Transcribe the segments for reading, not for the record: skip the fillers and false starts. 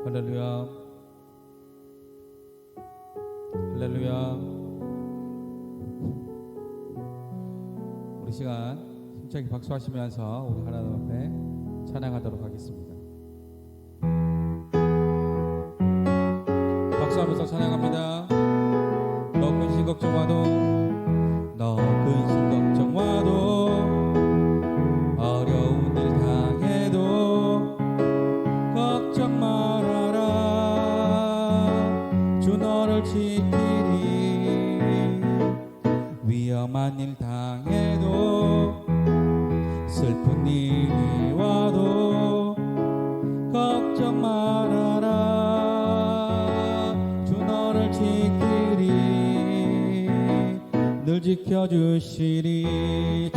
할렐루야, 할렐루야. 우리 시간 힘차게 박수하시면서 우리 하나님 앞에 찬양하도록 하겠습니다. 박수하면서 찬양합니다. 너 근심 걱정 마도, 너 근심 걱정 마도, 어려운 일 당해도 걱정 말아라. 주 너를 지키리. 위험한 일 당해도, 슬픈 일이 와도 걱정 말아라. 주 너를 지키리. 늘 지켜주시리.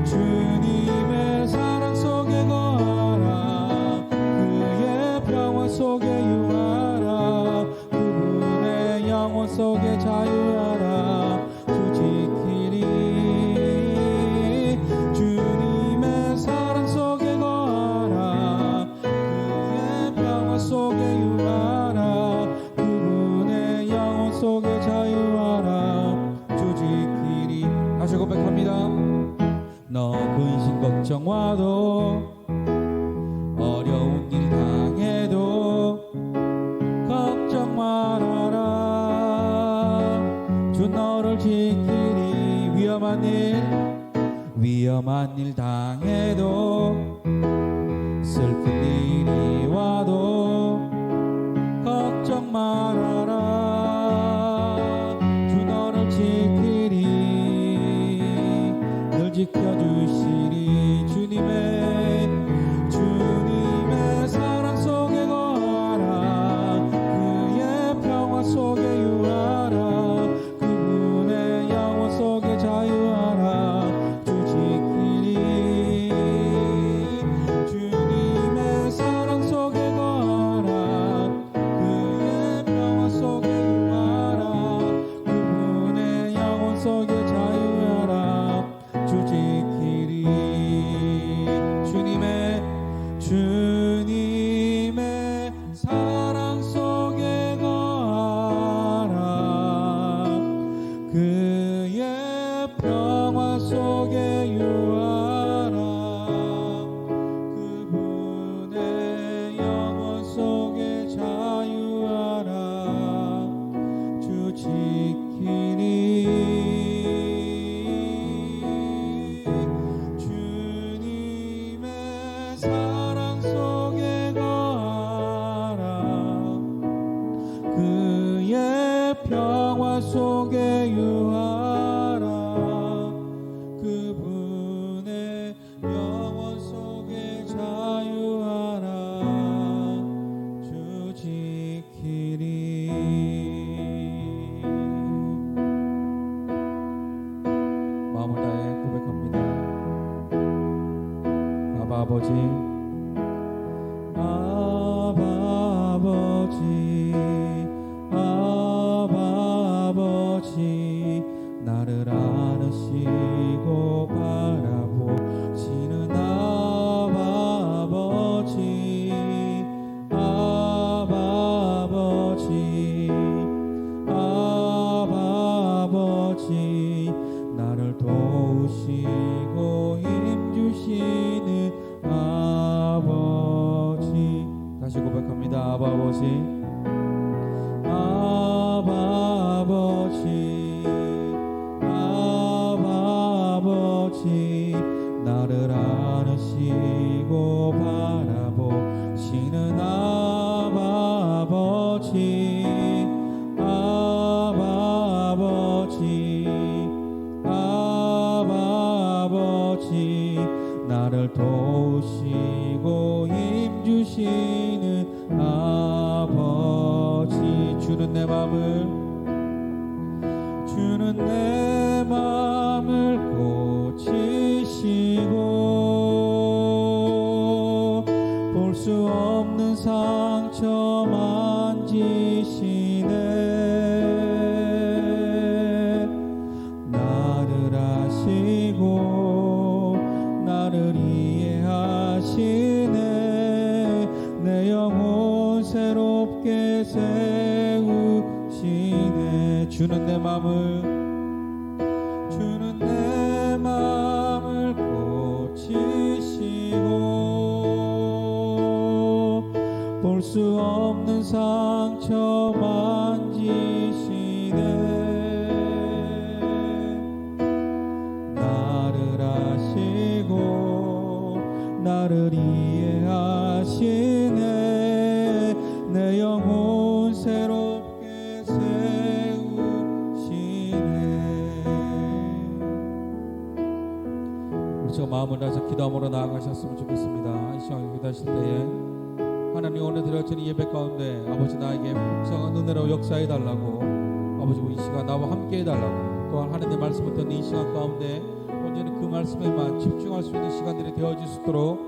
주님의 사랑 속에 거하라. 그의 평화 속에 유하라. 그분의 영혼 속에 자유하라. 주 지키리. 주님의 사랑 속에 거하라. 그의 평화 속에 유하라. 그분의 영혼 속에 자유하라. 주 지키리. 다시 고백합니다. 너 근심 걱정 와도, 어려운 일 당해도 걱정 말아라. 주 너를 지키리. 위험한 일 당해도, 슬픈 일이 와도 걱정 말아라. 주 너를 지키리. 늘 지켜주시리. 주님의 사랑 속에 거하라. 그의 평화 속에 유하라. 그분의 영혼 속에 자유하라. 주 지키리. 주님의 사랑 속에 거하라. 그의 평화 속에 유하라. 그분의 영혼 속에 자유하라. 주 지키리. 주님의 사랑 속에 거하라. 그의 평화 속에 유하라. 그분의 영혼 속에 자유하라. 주 지키리. 사랑 속에 거하라. 그의 평화 속에 유하라. 그분의 영혼 속에 자유하라. 주 지키리. 마음을 다해 고백합니다. 아버지, 아버지, 나를 안으시고 바라보시는 아버지, 나를 도우시고 힘주시는 아버지. 다시 고백합니다. 아버지, 나를 안으시고 바라보시는 아버지, 나를 도우시고 힘주시는 아버지. 주는 내 맘을 고치시고, 볼 수 없는 상처 만지시네. 나를 아시고 나를 이해하시네. 내 영혼 높게 세우시네. 주는 내 마음을 고치시고 볼 수 없는 상처 만지시네. 나를 아시고 나를 이해하시네. 내 영혼 새롭게 세우시네. 우리 저 마음을 다해서 기도함으로 나아가셨으면 좋겠습니다. 이 시간 기도하실 때에 하나님 오늘 드려진 예배 가운데 아버지 나에게 풍성한 은혜로 역사해 달라고, 아버지 이 시간 나와 함께 해달라고, 또한 하나님의 말씀을 듣는 이 시간 가운데 언제나 그 말씀에만 집중할 수 있는 시간들이 되어질 수 있도록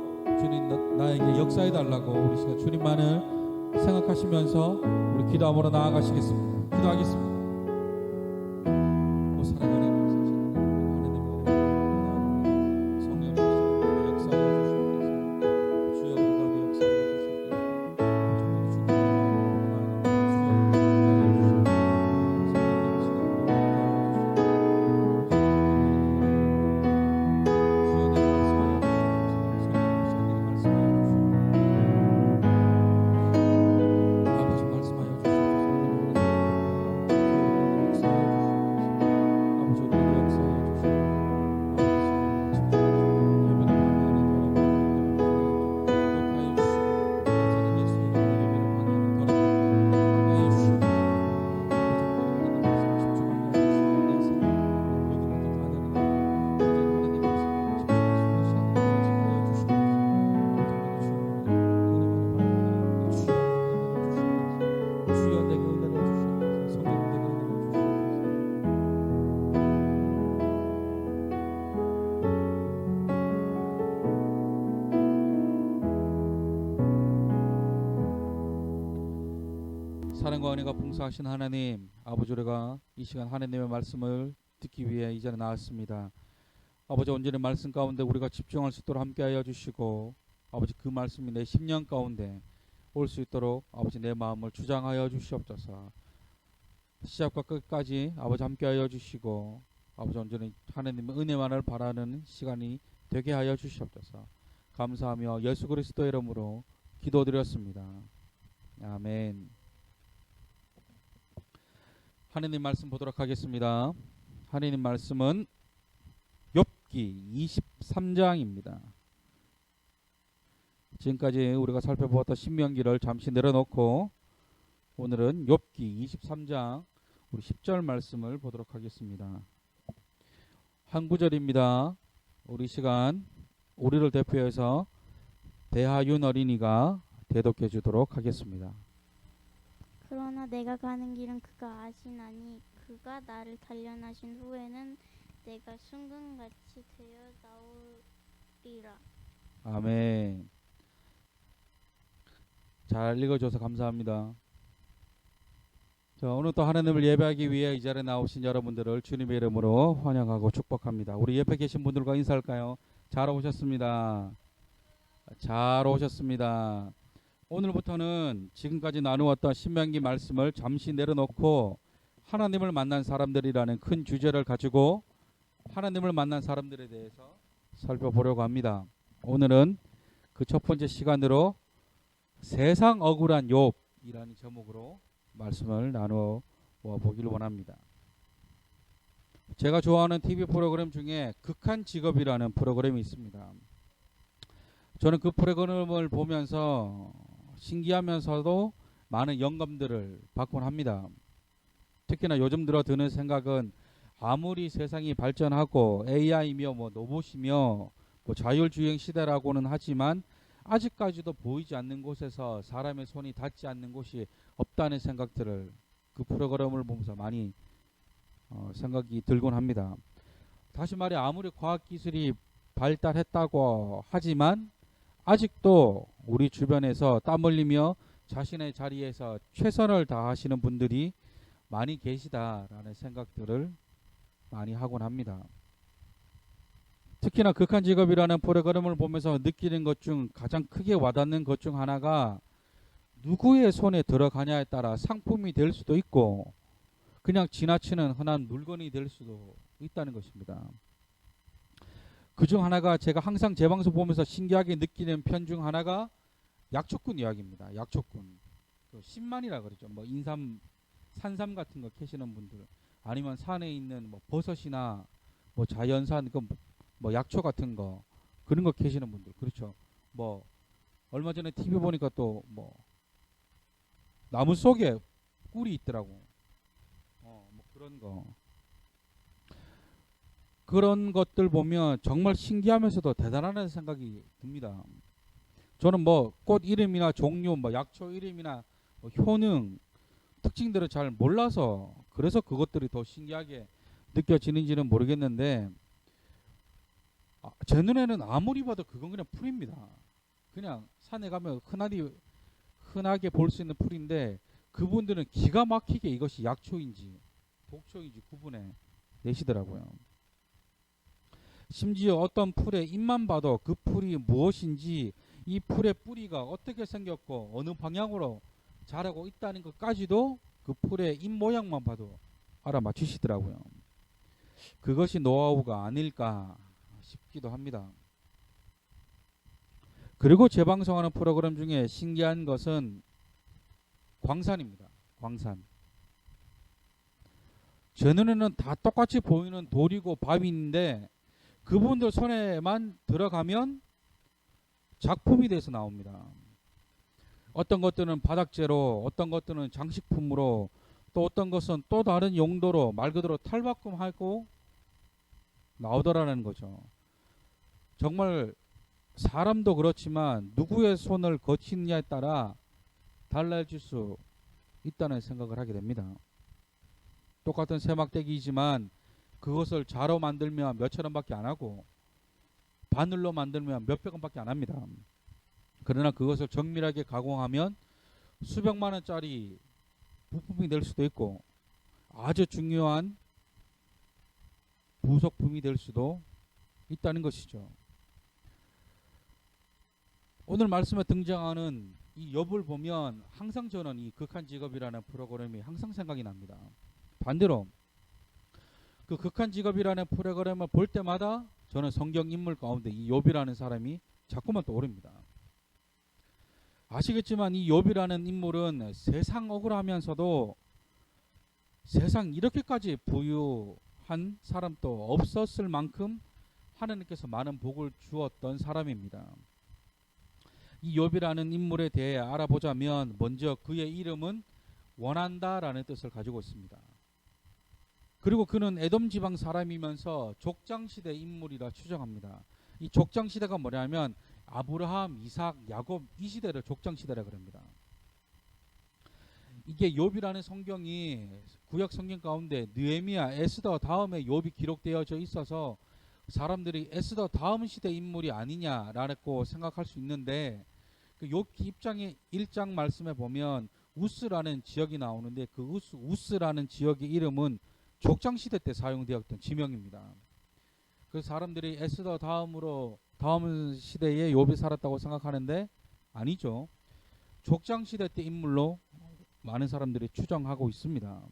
주님 나에게 역사해 달라고 우리 시간 주님만을 생각하시면서 우리 기도함으로 나아가시겠습니다. 기도하겠습니다. 사랑하는 사랑과 은혜가 풍성하신 하나님, 아버지 우리가 이 시간 하나님의 말씀을 듣기 위해 이 자리에 나왔습니다. 아버지 온전히 말씀 가운데 우리가 집중할 수 있도록 함께하여 주시고, 아버지 그 말씀이 내 심령 가운데 올 수 있도록 아버지 내 마음을 주장하여 주시옵소서. 시작과 끝까지 아버지 함께하여 주시고, 아버지 온전히 하나님의 은혜만을 바라는 시간이 되게 하여 주시옵소서. 감사하며 예수 그리스도의 이름으로 기도드렸습니다. 아멘. 하느님 말씀 보도록 하겠습니다. 하느님 말씀은 욥기 23장입니다. 지금까지 우리가 살펴보았던 신명기를 잠시 내려놓고 오늘은 욥기 23장 우리 10절 말씀을 보도록 하겠습니다. 한 구절입니다. 우리 시간 우리를 대표해서 배하윤 어린이가 대독해 주도록 하겠습니다. 그러나 내가 가는 길은 그가 아시나니 그가 나를 단련하신 후에는 내가 순금같이 되어 나오리라. 아멘. 잘 읽어줘서 감사합니다. 자, 오늘 또 하나님을 예배하기 위해 이 자리에 나오신 여러분들을 주님의 이름으로 환영하고 축복합니다. 우리 옆에 계신 분들과 인사할까요? 잘 오셨습니다. 잘 오셨습니다. 오늘부터는 지금까지 나누었던 신명기 말씀을 잠시 내려놓고 하나님을 만난 사람들이라는 큰 주제를 가지고 하나님을 만난 사람들에 대해서 살펴보려고 합니다. 오늘은 그 첫 번째 시간으로 세상 억울한 욥이라는 제목으로 말씀을 나누어 보기를 원합니다. 제가 좋아하는 TV 프로그램 중에 극한 직업이라는 프로그램이 있습니다. 저는 그 프로그램을 보면서 신기하면서도 많은 영감들을 받곤 합니다. 특히나 요즘 들어 드는 생각은 아무리 세상이 발전하고 AI며 로봇이며 자율주행 시대라고는 하지만 아직까지도 보이지 않는 곳에서 사람의 손이 닿지 않는 곳이 없다는 생각들을 그 프로그램을 보면서 많이 생각이 들곤 합니다. 다시 말해 아무리 과학기술이 발달했다고 하지만 아직도 우리 주변에서 땀 흘리며 자신의 자리에서 최선을 다하시는 분들이 많이 계시다라는 생각들을 많이 하곤 합니다. 특히나 극한 직업이라는 프로그램을 보면서 느끼는 것 중 가장 크게 와닿는 것 중 하나가 누구의 손에 들어가냐에 따라 상품이 될 수도 있고 그냥 지나치는 흔한 물건이 될 수도 있다는 것입니다. 그중 하나가 제가 항상 제 방송 보면서 신기하게 느끼는 편 중 하나가 약초꾼 이야기입니다. 약초꾼. 그 신만이라 그러죠. 뭐 인삼, 산삼 같은 거 캐시는 분들, 아니면 산에 있는 뭐 버섯이나 뭐 자연산 그 뭐 약초 같은 거 그런 거 캐시는 분들, 그렇죠. 뭐 얼마 전에 TV 보니까 또 뭐 나무 속에 꿀이 있더라고. 뭐 그런 것들 보면 정말 신기하면서도 대단하다는 생각이 듭니다. 저는 뭐 꽃 이름이나 종류, 뭐 약초 이름이나 뭐 효능, 특징들을 잘 몰라서 그래서 그것들이 더 신기하게 느껴지는지는 모르겠는데 제 눈에는 아무리 봐도 그건 그냥 풀입니다. 그냥 산에 가면 흔하게 볼 수 있는 풀인데 그분들은 기가 막히게 이것이 약초인지 독초인지 구분해 내시더라고요. 심지어 어떤 풀의 잎만 봐도 그 풀이 무엇인지, 이 풀의 뿌리가 어떻게 생겼고 어느 방향으로 자라고 있다는 것까지도 그 풀의 잎 모양만 봐도 알아맞히시더라고요. 그것이 노하우가 아닐까 싶기도 합니다. 그리고 재방송하는 프로그램 중에 신기한 것은 광산입니다. 광산. 제 눈에는 다 똑같이 보이는 돌이고 밥인데 그분들 손에만 들어가면 작품이 돼서 나옵니다. 어떤 것들은 바닥재로, 어떤 것들은 장식품으로, 또 어떤 것은 또 다른 용도로 말 그대로 탈바꿈하고 나오더라는 거죠. 정말 사람도 그렇지만 누구의 손을 거치느냐에 따라 달라질 수 있다는 생각을 하게 됩니다. 똑같은 세막대기이지만 그것을 자로 만들면 몇천 원밖에 안 하고 바늘로 만들면 몇백 원밖에 안 합니다. 그러나 그것을 정밀하게 가공하면 수백만 원짜리 부품이 될 수도 있고 아주 중요한 부속품이 될 수도 있다는 것이죠. 오늘 말씀에 등장하는 이 욥을 보면 항상 저는 이 극한 직업이라는 프로그램이 항상 생각이 납니다. 반대로 그 극한 직업이라는 프로그램을 볼 때마다 저는 성경 인물 가운데 이 욥이라는 사람이 자꾸만 떠오릅니다. 아시겠지만 이 욥이라는 인물은 세상 억울하면서도 세상 이렇게까지 부유한 사람도 없었을 만큼 하나님께서 많은 복을 주었던 사람입니다. 이 욥이라는 인물에 대해 알아보자면 먼저 그의 이름은 원한다라는 뜻을 가지고 있습니다. 그리고 그는 에돔 지방 사람이면서 족장시대 인물이라 추정합니다. 이 족장시대가 뭐냐면 아브라함, 이삭, 야곱 이 시대를 족장시대라 그럽니다. 이게 욥이라는 성경이 구약 성경 가운데 느헤미야, 에스더 다음에 욥이 기록되어져 있어서 사람들이 에스더 다음 시대 인물이 아니냐라고 생각할 수 있는데 그 욥기 입장의 1장 말씀에 보면 우스라는 지역이 나오는데 그 우스라는 지역의 이름은 족장시대 때 사용되었던 지명입니다. 그 사람들이 에스더 다음 시대에 욥이 살았다고 생각하는데 아니죠. 족장시대 때 인물로 많은 사람들이 추정하고 있습니다.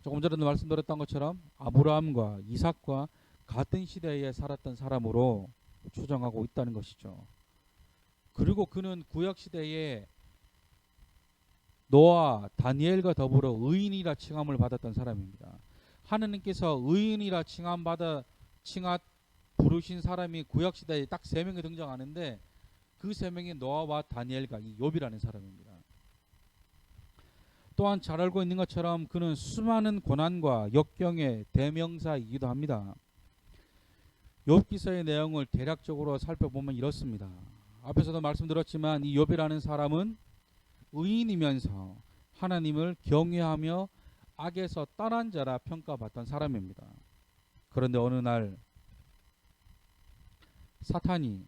조금 전에도 말씀드렸던 것처럼 아브라함과 이삭과 같은 시대에 살았던 사람으로 추정하고 있다는 것이죠. 그리고 그는 구약시대에 노아, 다니엘과 더불어 의인이라 칭함을 받았던 사람입니다. 하느님께서 의인이라 부르신 사람이 구약시대에 딱 3명이 등장하는데 그 3명이 노아와 다니엘과 이 욥이라는 사람입니다. 또한 잘 알고 있는 것처럼 그는 수많은 고난과 역경의 대명사이기도 합니다. 욥기서의 내용을 대략적으로 살펴보면 이렇습니다. 앞에서도 말씀드렸지만 이 욥이라는 사람은 의인이면서 하나님을 경외하며 악에서 떠난 자라 평가받던 사람입니다. 그런데 어느 날 사탄이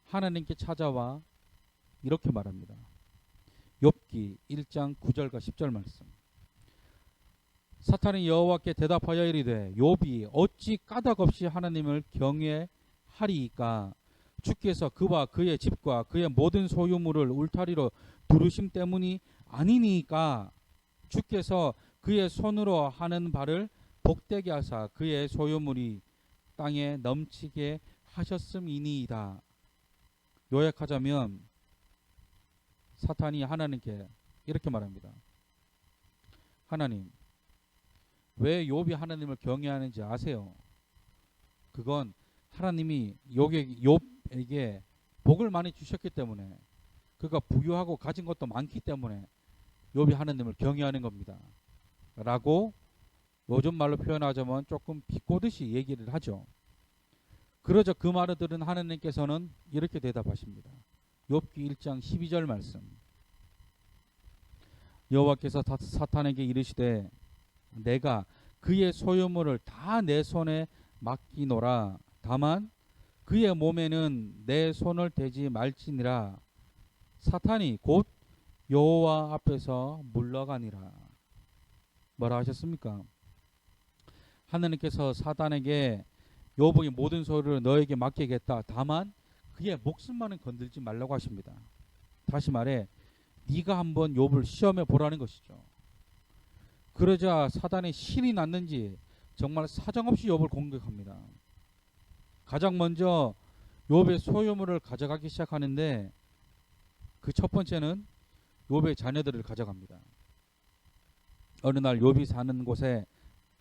하나님께 찾아와 이렇게 말합니다. 욥기 1장 9절과 10절 말씀. 사탄이 여호와께 대답하여 이르되 욥이 어찌 까닭없이 하나님을 경외하리이까? 주께서 그와 그의 집과 그의 모든 소유물을 울타리로 두르심 때문이 아니니까 주께서 그의 손으로 하는 바를 복되게 하사 그의 소유물이 땅에 넘치게 하셨음이니이다. 요약하자면 사탄이 하나님께 이렇게 말합니다. 하나님, 왜 욥이 하나님을 경외하는지 아세요? 그건 하나님이 욥에게 복을 많이 주셨기 때문에, 그가 부유하고 가진 것도 많기 때문에 욥이 하나님을 경외하는 겁니다. 라고 요즘 말로 표현하자면 조금 비꼬듯이 얘기를 하죠. 그러자 그 말을 들은 하나님께서는 이렇게 대답하십니다. 욥기 1장 12절 말씀. 여호와께서 사탄에게 이르시되 내가 그의 소유물을 다 내 손에 맡기노라. 다만 그의 몸에는 내 손을 대지 말지니라. 사탄이 곧 여호와 앞에서 물러가니라. 뭐라 하셨습니까? 하나님께서 사탄에게 욥의 모든 소유를 너에게 맡기겠다. 다만 그의 목숨만은 건들지 말라고 하십니다. 다시 말해 네가 한번 욥을 시험해 보라는 것이죠. 그러자 사단이 신이 났는지 정말 사정없이 욥을 공격합니다. 가장 먼저 욥의 소유물을 가져가기 시작하는데 그 첫 번째는 욥의 자녀들을 가져갑니다. 어느 날 욥이 사는 곳에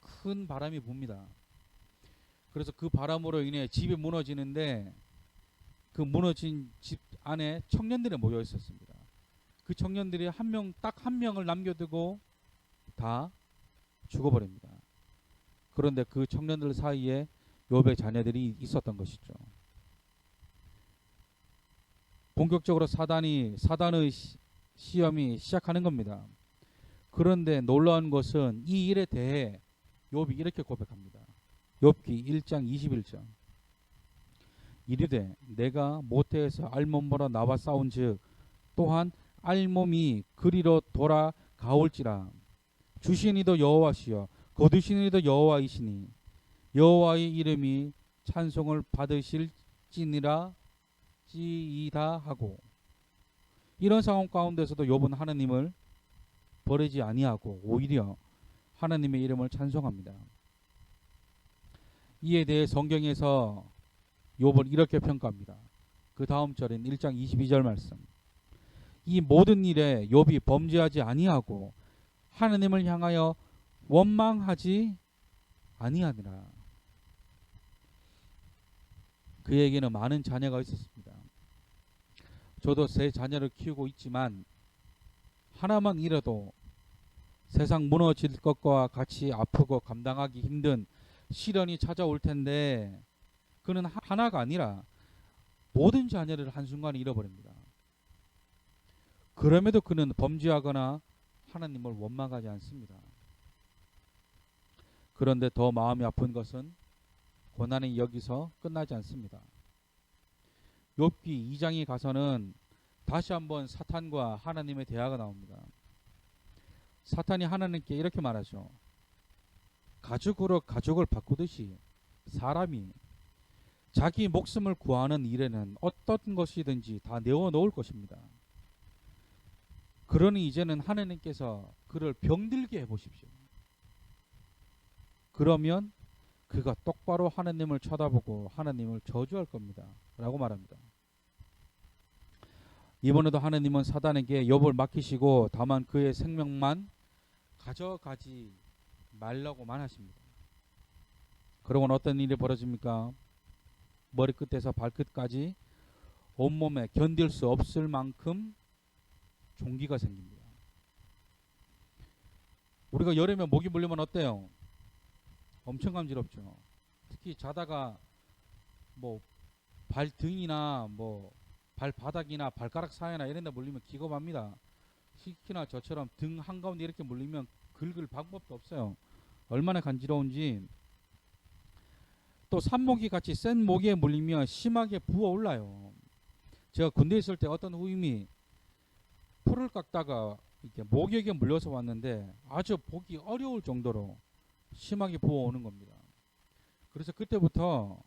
큰 바람이 붑니다. 그래서 그 바람으로 인해 집이 무너지는데 그 무너진 집 안에 청년들이 모여 있었습니다. 그 청년들이 딱 한 명을 남겨두고 다 죽어버립니다. 그런데 그 청년들 사이에 욥의 자녀들이 있었던 것이죠. 본격적으로 사단의 시험이 시작하는 겁니다. 그런데 놀라운 것은 이 일에 대해 욥이 이렇게 고백합니다. 욥기 1장 21절. 이르되 내가 모태에서 알몸보라 나와 싸운즉 또한 알몸이 그리로 돌아가올지라. 주신 이도 여호와시여 거두신 이도 여호와이시니 여호와의 이름이 찬송을 받으실지니라 지이다 하고. 이런 상황 가운데서도 욥은 하나님을 버리지 아니하고 오히려 하나님의 이름을 찬송합니다. 이에 대해 성경에서 욥을 이렇게 평가합니다. 그 다음 절인 1장 22절 말씀. 이 모든 일에 욥이 범죄하지 아니하고 하나님을 향하여 원망하지 아니하니라. 그에게는 많은 자녀가 있었습니다. 저도 세 자녀를 키우고 있지만 하나만 잃어도 세상 무너질 것과 같이 아프고 감당하기 힘든 시련이 찾아올 텐데 그는 하나가 아니라 모든 자녀를 한순간에 잃어버립니다. 그럼에도 그는 범죄하거나 하나님을 원망하지 않습니다. 그런데 더 마음이 아픈 것은 고난이 여기서 끝나지 않습니다. 욥기 2장에 가서는 다시 한번 사탄과 하나님의 대화가 나옵니다. 사탄이 하나님께 이렇게 말하죠. 가죽으로 가죽을 바꾸듯이 사람이 자기 목숨을 구하는 일에는 어떤 것이든지 다 내어놓을 것입니다. 그러니 이제는 하나님께서 그를 병들게 해보십시오. 그러면 그가 똑바로 하나님을 쳐다보고 하나님을 저주할 겁니다. 라고 말합니다. 이번에도 하나님은 사단에게 욥을 맡기시고 다만 그의 생명만 가져가지 말라고만 하십니다. 그러고는 어떤 일이 벌어집니까? 머리끝에서 발끝까지 온몸에 견딜 수 없을 만큼 종기가 생깁니다. 우리가 여름에 모기 물리면 어때요? 엄청 간지럽죠. 특히 자다가 뭐 발등이나 뭐 발바닥이나 발가락 사이나 이런 데 물리면 기겁합니다. 특히나 저처럼 등 한가운데 이렇게 물리면 긁을 방법도 없어요. 얼마나 간지러운지. 또 산모기 같이 센 모기에 물리면 심하게 부어올라요. 제가 군대에 있을 때 어떤 후임이 풀을 깎다가 이렇게 모기에게 물려서 왔는데 아주 보기 어려울 정도로 심하게 부어오는 겁니다. 그래서 그때부터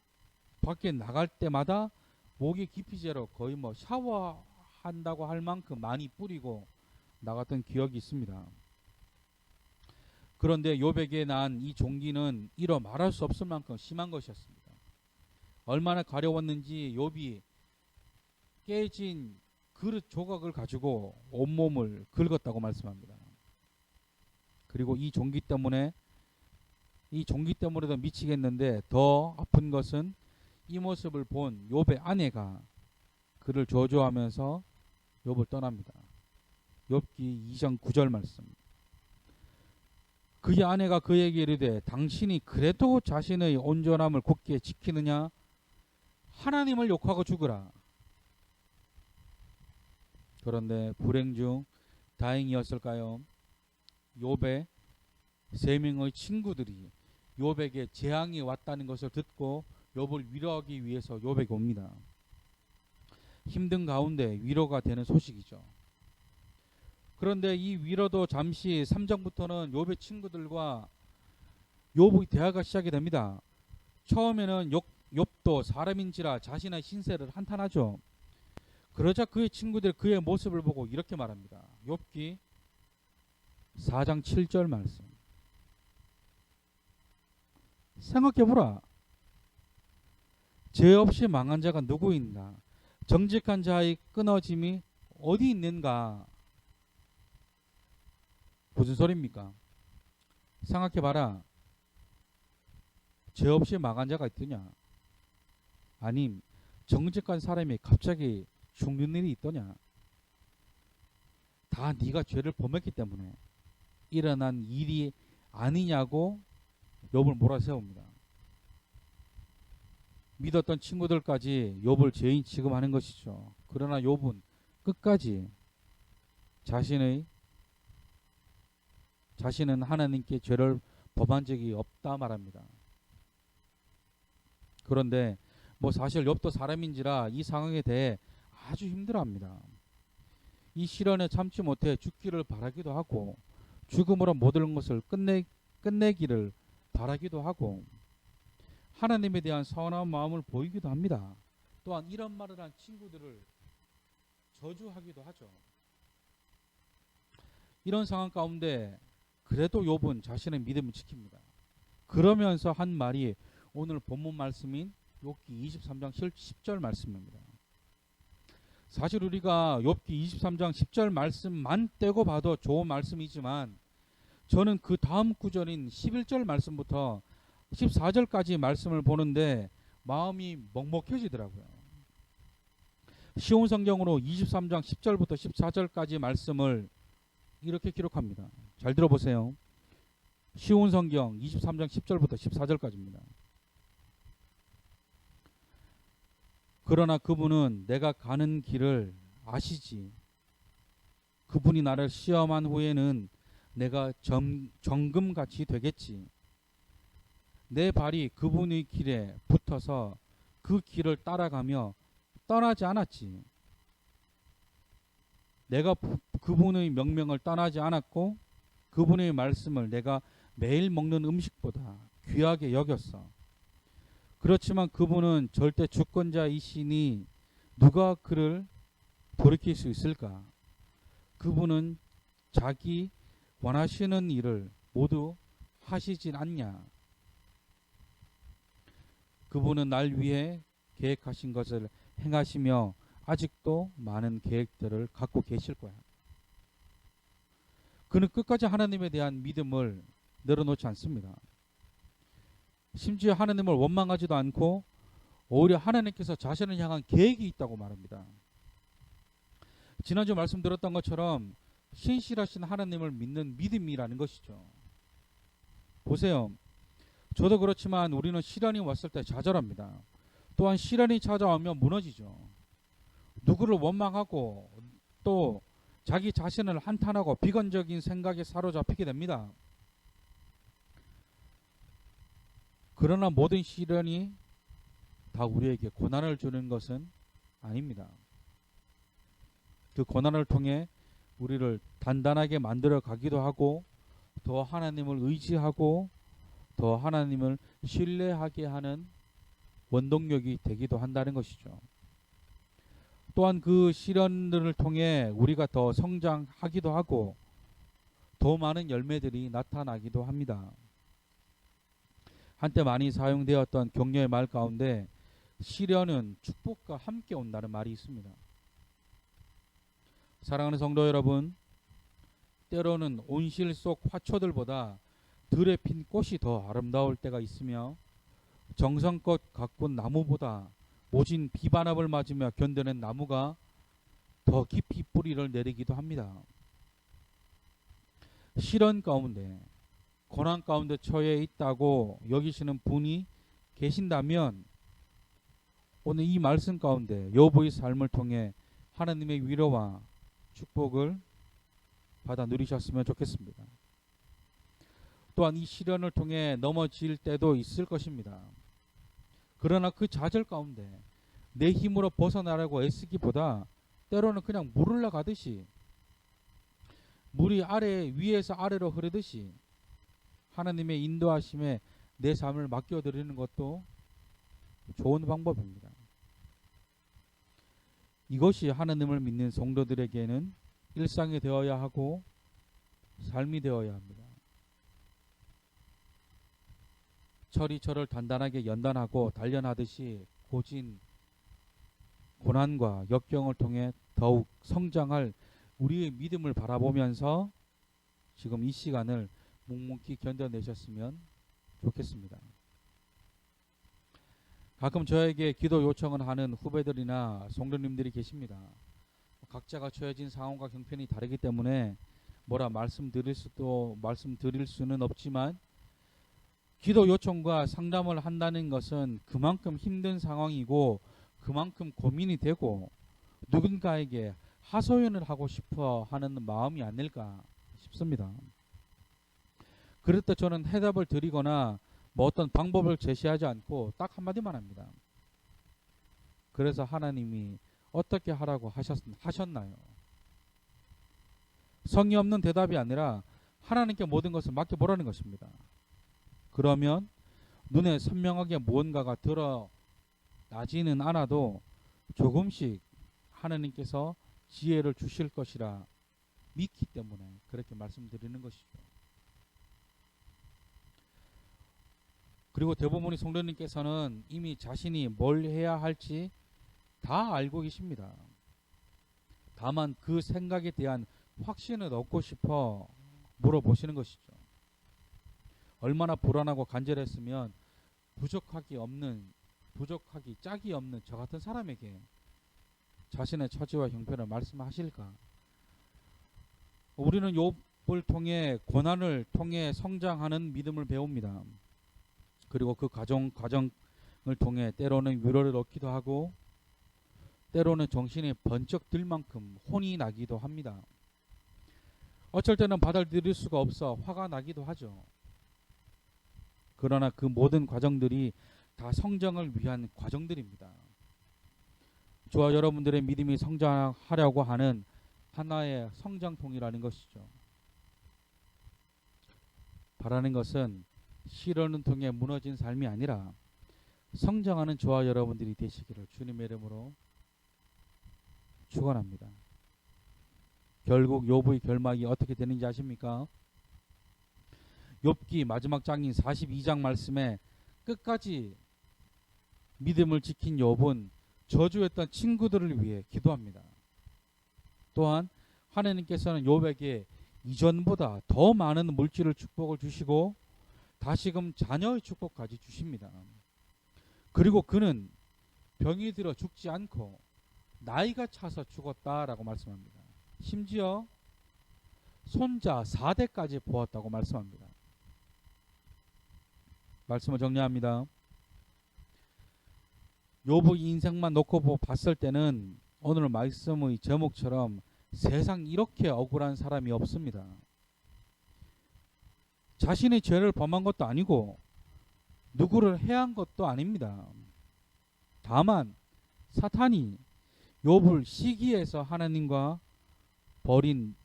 밖에 나갈 때마다 목이 깊이제로 거의 뭐 샤워한다고 할 만큼 많이 뿌리고 나갔던 기억이 있습니다. 그런데 욥에게 난 이 종기는 이뤄 말할 수 없을 만큼 심한 것이었습니다. 얼마나 가려웠는지 욥이 깨진 그릇 조각을 가지고 온몸을 긁었다고 말씀합니다. 그리고 이 종기 때문에도 미치겠는데 더 아픈 것은 이 모습을 본 욥의 아내가 그를 저주하면서 욥을 떠납니다. 욥기 2장 9절 말씀. 그의 아내가 그에게 이르되 당신이 그래도 자신의 온전함을 굳게 지키느냐? 하나님을 욕하고 죽으라. 그런데 불행 중 다행이었을까요? 욥의 3명의 친구들이 욥에게 재앙이 왔다는 것을 듣고 욥을 위로하기 위해서 욥에게 옵니다. 힘든 가운데 위로가 되는 소식이죠. 그런데 이 위로도 잠시 3장부터는 욥의 친구들과 욥의 대화가 시작이 됩니다. 처음에는 욥도 사람인지라 자신의 신세를 한탄하죠. 그러자 그의 친구들이 그의 모습을 보고 이렇게 말합니다. 욥기 4장 7절 말씀. 생각해보라. 죄 없이 망한 자가 누구인가? 정직한 자의 끊어짐이 어디 있는가? 무슨 소리입니까? 생각해봐라. 죄 없이 망한 자가 있더냐? 아님 정직한 사람이 갑자기 죽는 일이 있더냐? 다 네가 죄를 범했기 때문에 일어난 일이 아니냐고 욥을 몰아세웁니다. 믿었던 친구들까지 욥을 죄인 취급하는 것이죠. 그러나 욥은 끝까지 자신은 하나님께 죄를 범한 적이 없다 말합니다. 그런데 뭐 사실 욥도 사람인지라 이 상황에 대해 아주 힘들어합니다. 이 시련에 참지 못해 죽기를 바라기도 하고 죽음으로 모든 것을 끝내기를 바라기도 하고 하나님에 대한 서운한 마음을 보이기도 합니다. 또한 이런 말을 한 친구들을 저주하기도 하죠. 이런 상황 가운데 그래도 욥은 자신의 믿음을 지킵니다. 그러면서 한 말이 오늘 본문 말씀인 욥기 23장 10절 말씀입니다. 사실 우리가 욥기 23장 10절 말씀만 떼고 봐도 좋은 말씀이지만 저는 그 다음 구절인 11절 말씀부터 14절까지 말씀을 보는데 마음이 먹먹해지더라고요. 쉬운 성경으로 23장 10절부터 14절까지 말씀을 이렇게 기록합니다. 잘 들어보세요. 쉬운 성경 23장 10절부터 14절까지입니다. 그러나 그분은 내가 가는 길을 아시지. 그분이 나를 시험한 후에는 내가 정금같이 되겠지. 내 발이 그분의 길에 붙어서 그 길을 따라가며 떠나지 않았지. 내가 그분의 명령을 떠나지 않았고 그분의 말씀을 내가 매일 먹는 음식보다 귀하게 여겼어. 그렇지만 그분은 절대 주권자이시니 누가 그를 돌이킬 수 있을까? 그분은 자기 원하시는 일을 모두 하시진 않냐? 그분은 날 위해 계획하신 것을 행하시며 아직도 많은 계획들을 갖고 계실 거야. 그는 끝까지 하나님에 대한 믿음을 내려놓지 않습니다. 심지어 하나님을 원망하지도 않고 오히려 하나님께서 자신을 향한 계획이 있다고 말합니다. 지난주 말씀드렸던 것처럼 신실하신 하나님을 믿는 믿음이라는 것이죠. 보세요. 저도 그렇지만 우리는 시련이 왔을 때 좌절합니다. 또한 시련이 찾아오면 무너지죠. 누구를 원망하고 또 자기 자신을 한탄하고 비관적인 생각에 사로잡히게 됩니다. 그러나 모든 시련이 다 우리에게 고난을 주는 것은 아닙니다. 그 고난을 통해 우리를 단단하게 만들어 가기도 하고 더 하나님을 의지하고 더 하나님을 신뢰하게 하는 원동력이 되기도 한다는 것이죠. 또한 그 시련들을 통해 우리가 더 성장하기도 하고 더 많은 열매들이 나타나기도 합니다. 한때 많이 사용되었던 격려의 말 가운데 시련은 축복과 함께 온다는 말이 있습니다. 사랑하는 성도 여러분, 때로는 온실 속 화초들보다 들에 핀 꽃이 더 아름다울 때가 있으며 정성껏 가꾼 나무보다 모진 비바람을 맞으며 견뎌낸 나무가 더 깊이 뿌리를 내리기도 합니다. 시련 가운데, 고난 가운데 처해 있다고 여기시는 분이 계신다면 오늘 이 말씀 가운데 욥의 삶을 통해 하나님의 위로와 축복을 받아 누리셨으면 좋겠습니다. 또한 이 시련을 통해 넘어질 때도 있을 것입니다. 그러나 그 좌절 가운데 내 힘으로 벗어나려고 애쓰기보다 때로는 그냥 물 흘러가듯이 물이 위에서 아래로 흐르듯이 하나님의 인도하심에 내 삶을 맡겨드리는 것도 좋은 방법입니다. 이것이 하나님을 믿는 성도들에게는 일상이 되어야 하고 삶이 되어야 합니다. 철이 철을 단단하게 연단하고 단련하듯이 고진 고난과 역경을 통해 더욱 성장할 우리의 믿음을 바라보면서 지금 이 시간을 묵묵히 견뎌내셨으면 좋겠습니다. 가끔 저에게 기도 요청을 하는 후배들이나 성도님들이 계십니다. 각자가 처해진 상황과 형편이 다르기 때문에 뭐라 말씀드릴 수는 없지만 기도 요청과 상담을 한다는 것은 그만큼 힘든 상황이고 그만큼 고민이 되고 누군가에게 하소연을 하고 싶어 하는 마음이 아닐까 싶습니다. 그럴 때 저는 해답을 드리거나 뭐 어떤 방법을 제시하지 않고 딱 한마디만 합니다. 그래서 하나님이 어떻게 하라고 하셨나요? 성의 없는 대답이 아니라 하나님께 모든 것을 맡겨보라는 것입니다. 그러면 눈에 선명하게 무언가가 드러나지는 않아도 조금씩 하나님께서 지혜를 주실 것이라 믿기 때문에 그렇게 말씀드리는 것이죠. 그리고 대부분의 성도님께서는 이미 자신이 뭘 해야 할지 다 알고 계십니다. 다만 그 생각에 대한 확신을 얻고 싶어 물어보시는 것이죠. 얼마나 불안하고 간절했으면 부족하기 짝이 없는 저 같은 사람에게 자신의 처지와 형편을 말씀하실까? 우리는 욥을 통해 고난을 통해 성장하는 믿음을 배웁니다. 그리고 그 과정을 통해 때로는 위로를 얻기도 하고 때로는 정신이 번쩍 들 만큼 혼이 나기도 합니다. 어쩔 때는 받아들일 수가 없어 화가 나기도 하죠. 그러나 그 모든 과정들이 다 성장을 위한 과정들입니다. 저와 여러분들의 믿음이 성장하려고 하는 하나의 성장통이라는 것이죠. 바라는 것은 시련을 통해 무너진 삶이 아니라 성장하는 저와 여러분들이 되시기를 주님의 이름으로 축원합니다. 결국 욥의 결말이 어떻게 되는지 아십니까? 욥기 마지막 장인 42장 말씀에 끝까지 믿음을 지킨 욥은 저주했던 친구들을 위해 기도합니다. 또한 하나님께서는 욥에게 이전보다 더 많은 물질을 축복을 주시고 다시금 자녀의 축복까지 주십니다. 그리고 그는 병이 들어 죽지 않고 나이가 차서 죽었다라고 말씀합니다. 심지어 손자 4대까지 보았다고 말씀합니다. 말씀을 정리합니다. 욥의 인생만 놓고 봤을 때는 오늘 말씀의 제목처럼 세상 이렇게 억울한 사람이 없습니다. 자신의 죄를 범한 것도 아니고 누구를 해한 것도 아닙니다. 다만 사탄이 욥을 시기해서 하나님과 벌인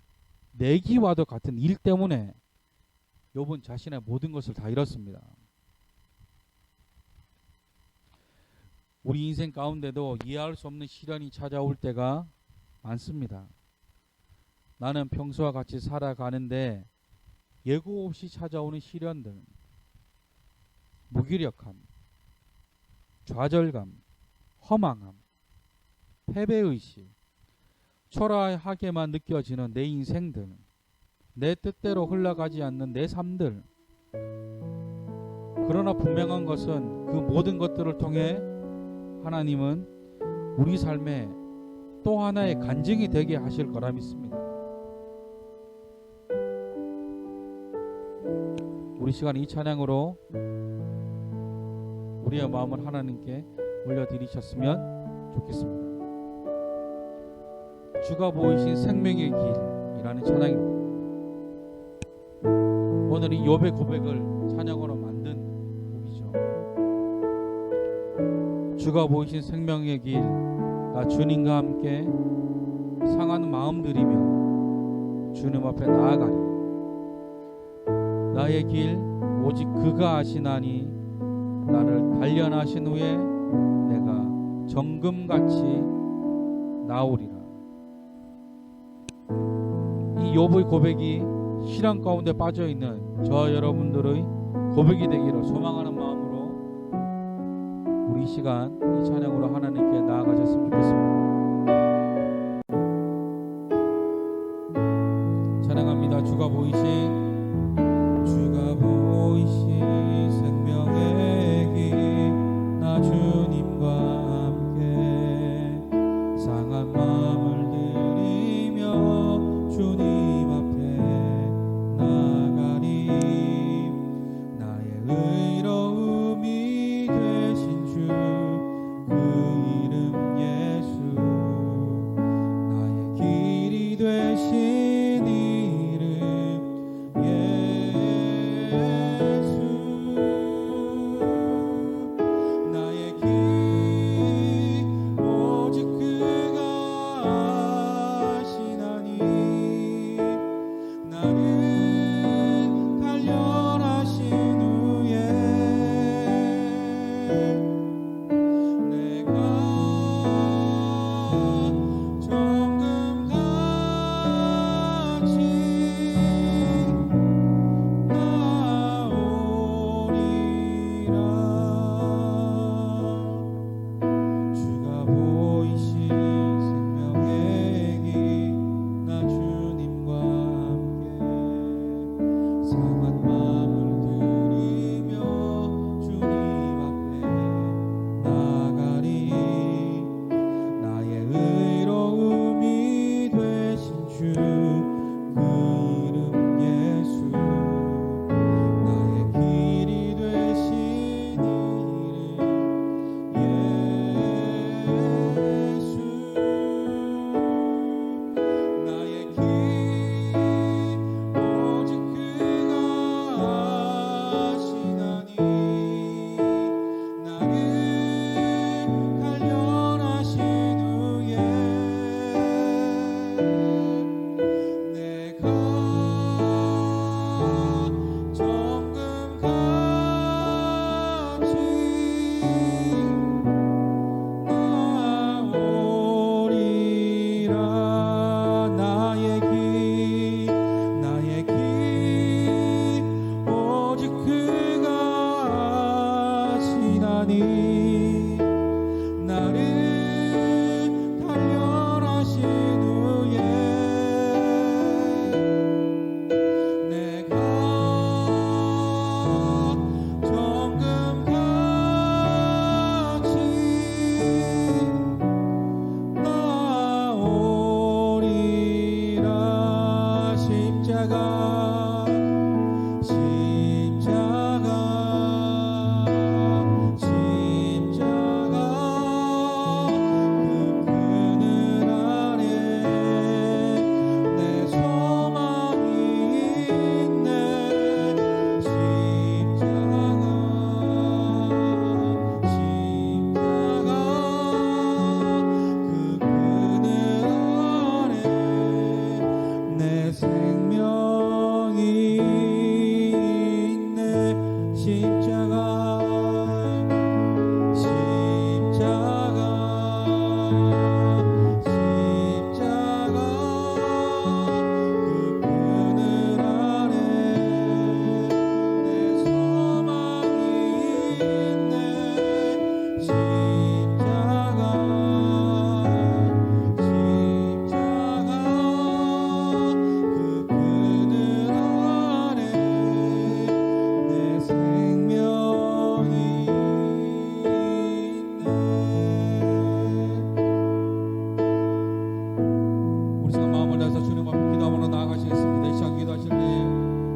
내기와도 같은 일 때문에 욥은 자신의 모든 것을 다 잃었습니다. 우리 인생 가운데도 이해할 수 없는 시련이 찾아올 때가 많습니다. 나는 평소와 같이 살아가는데 예고 없이 찾아오는 시련들, 무기력함, 좌절감, 허망함, 패배의식, 초라하게만 느껴지는 내 인생들, 내 뜻대로 흘러가지 않는 내 삶들. 그러나 분명한 것은 그 모든 것들을 통해 하나님은 우리 삶에 또 하나의 간증이 되게 하실 거라 믿습니다. 우리 시간 이 찬양으로 우리의 마음을 하나님께 올려드리셨으면 좋겠습니다. 주가 보이신 생명의 길이라는 찬양입니다. 오늘 이 욥의 고백을 찬양으로 만든 곡이죠. 주가 보이신 생명의 길, 나 주님과 함께 상한 마음 들이며 주님 앞에 나아가리. 나의 길 오직 그가 아시나니 나를 단련하신 후에 내가 정금같이 나오리라. 이 욥의 고백이 시련 가운데 빠져있는 저 여러분들의 고백이 되기를 소망하는 마음으로 우리 시간 이 찬양으로 하나님께 나아가셨으면 좋겠습니다. 찬양합니다. 주가 보이신 생명의 길, 나 주님과 함께 상한 마음을 들이며 주님 앞에 나가리. 나의 의로움이 되신 주 그 이름 예수, 나의 길이 되신 이름 다해서 주님 앞에 기도하며 나아가시겠습니다. 이 시간 기도하실 때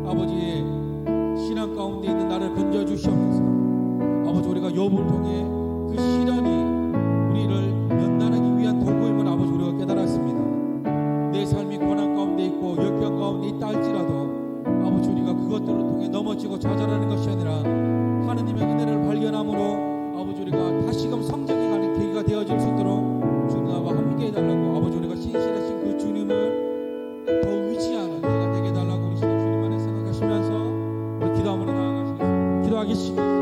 아버지 신앙 가운데 있는 나를 건져 주시옵소서. 아버지 우리가 욥을 통해 그 시련이 우리를 연단하기 위한 도구임을 아버지 우리가 깨달았습니다. 내 삶이 고난 가운데 있고 역경 가운데 있다 할지라도 아버지 우리가 그것들을 통해 넘어지고 좌절하는 것이 아니라 하느님의 은혜를 발견함으로 아버지 우리가 다시금 성장해가는 계기가 되어질 수 있도록 주님 나와 함께 해달라고 아버지 우리가 신실하신 그 주님을 더 의지하는 내가 되게 해달라고 우리 주님 안에 생각하시면서 우리 기도함으로 나아가시겠습니다. 기도하겠습니다.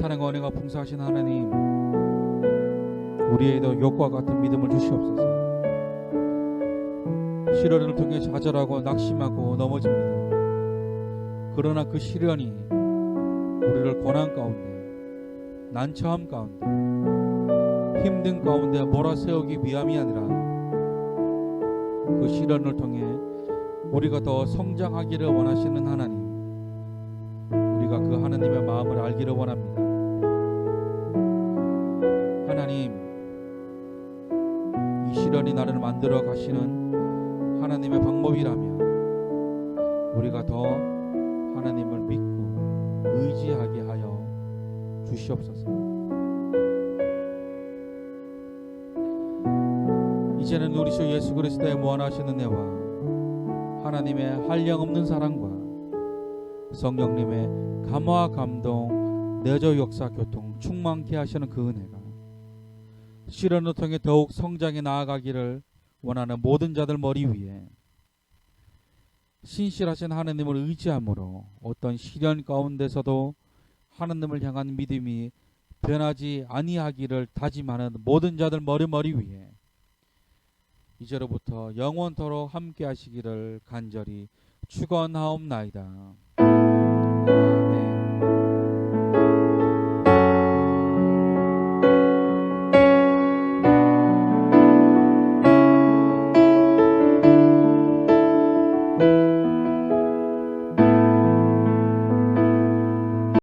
사랑과 은혜가 풍성하신 하나님, 우리에게도 욥과 같은 믿음을 주시옵소서. 시련을 통해 좌절하고 낙심하고 넘어집니다. 그러나 그 시련이 우리를 고난 가운데, 난처함 가운데, 힘든 가운데 몰아세우기 위함이 아니라 그 시련을 통해 우리가 더 성장하기를 원하시는 하나님, 우리가 그 하나님의 마음을 알기를 원합니다. 하나님, 이 시련이 나를 만들어 가시는 하나님의 방법이라면 우리가 더 하나님을 믿고 의지하게 하여 주시옵소서. 이제는 우리 주 예수 그리스도의 무한하신 은혜와 하나님의 한량없는 사랑과 성령님의 감화 감동 내조 역사 교통 충만케 하시는 그 은혜가 시련을 통해 더욱 성장해 나아가기를 원하는 모든 자들 머리 위에 신실하신 하나님을 의지함으로 어떤 시련 가운데서도 하나님을 향한 믿음이 변하지 아니하기를 다짐하는 모든 자들 머리 위에 이제로부터 영원토록 함께 하시기를 간절히 축원하옵나이다.